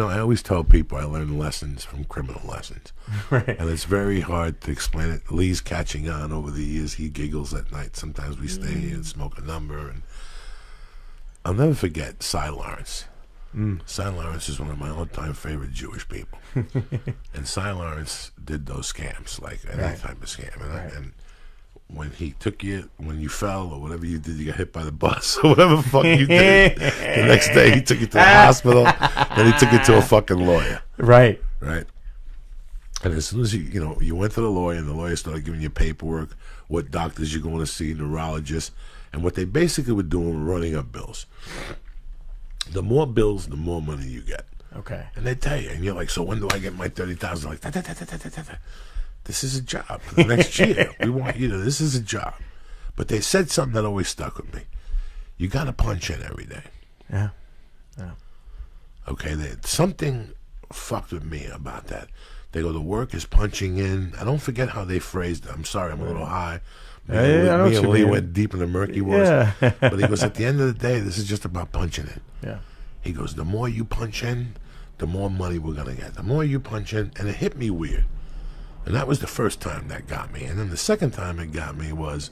I always tell people I learn lessons from criminal lessons. Right. And it's very hard to explain it. Lee's catching on over the years. He giggles at night. Sometimes we stay here and smoke a number. And I'll never forget Cy Lawrence. Cy Lawrence is one of my all-time favorite Jewish people. And Cy Lawrence did those scams, like any type of scam. And when he took you, when you fell or whatever you did, you got hit by the bus or whatever the fuck you did. The next day he took you to the hospital, then he took you to a fucking lawyer. Right. Right. And as soon as you went to the lawyer, and the lawyer started giving you paperwork, what doctors you're going to see, neurologists, and what they basically were doing were running up bills. The more bills, the more money you get. Okay. And they tell you, and you're like, so when do I get my 30,000? Like, this is a job for the next year. We want you to, this is a job. But they said something that always stuck with me. You got to punch in every day. Yeah. Okay, something fucked with me about that. They go, the work is punching in. I don't forget how they phrased it. I'm sorry, I'm a little high. Me and Lee went deep in the murky waters. Yeah. But he goes, at the end of the day, this is just about punching in. Yeah. He goes, the more you punch in, the more money we're going to get. The more you punch in, and it hit me weird. And that was the first time that got me. And then the second time it got me was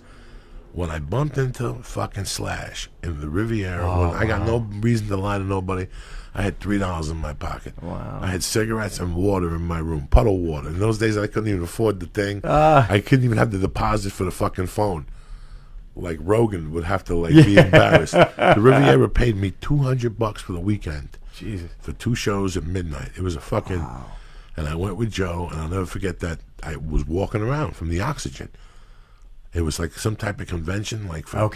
when I bumped into fucking Slash in the Riviera. When I got no reason to lie to nobody. I had $3 in my pocket. Wow. I had cigarettes and water in my room, puddle water. In those days, I couldn't even afford the thing. I couldn't even have the deposit for the fucking phone. Like Rogan would have to be embarrassed. The Riviera paid me $200 for the weekend. Jesus. For 2 shows at midnight. It was a fucking. Wow. And I went with Joe, and I'll never forget that I was walking around from the Oxygen. It was like some type of convention, like for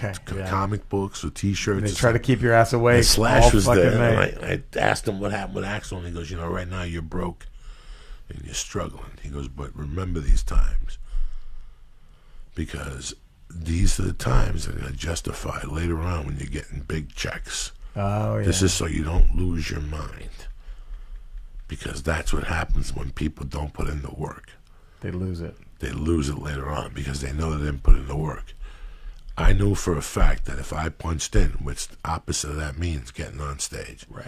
comic books or T-shirts. They try to keep your ass awake. And Slash was there. And I asked him what happened with Axel, and he goes, right now you're broke and you're struggling. He goes, but remember these times, because these are the times that are going to justify later on when you're getting big checks. Oh, yeah. This is so you don't lose your mind, because that's what happens when people don't put in the work. They lose it. They lose it later on because they know they didn't put in the work. I knew for a fact that if I punched in, which the opposite of that means getting on stage. Right.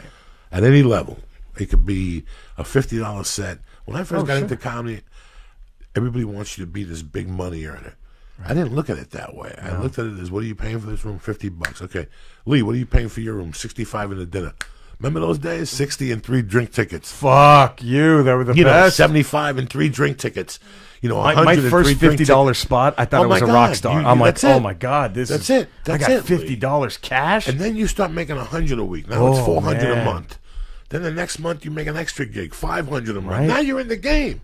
At any level. It could be a $50 set. When I first got into comedy, everybody wants you to be this big money earner. Right. I didn't look at it that way. No. I looked at it as, what are you paying for this room? $50. Okay. Lee, what are you paying for your room? $65 in a dinner. Remember those days? 60 and 3 drink tickets. Fuck you. They were the best. 75 and 3 drink tickets. My first $50 spot, I thought it was a rock star. I'm like, oh my God, that's it. I got $50 cash. And then you start making $100 a week. Now it's $400 a month. Then the next month you make an extra gig, $500 a month. Right. Now you're in the game.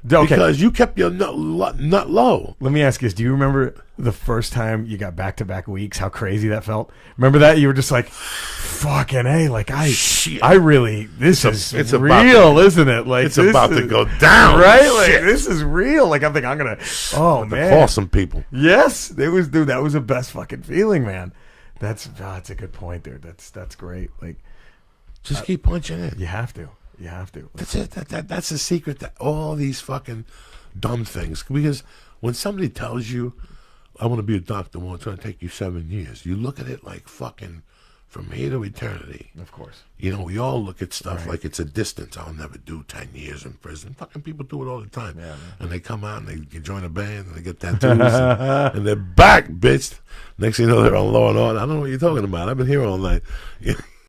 Okay. Because you kept your nut low. Let me ask you this. Do you remember the first time you got back-to-back weeks, how crazy that felt? Remember that? You were just like, fucking A, like I really, it's real, isn't it? Like it's about to go down. Right? Like this is real. Like I'm thinking I'm going to, man. Call some people. Yes. It was, dude, that was the best fucking feeling, man. That's a good point, dude. That's great. Like, just keep punching in. You have to. You have to. That's it. That's the secret to all these fucking dumb things. Because when somebody tells you, I want to be a doctor, well, it's going to take you 7 years, you look at it like fucking from here to eternity. Of course. We all look at stuff like it's a distance. I'll never do 10 years in prison. Fucking people do it all the time. Yeah, and they come out and they join a band and they get tattoos and they're back, bitch. Next thing you know, they're on Law and Order. I don't know what you're talking about. I've been here all night.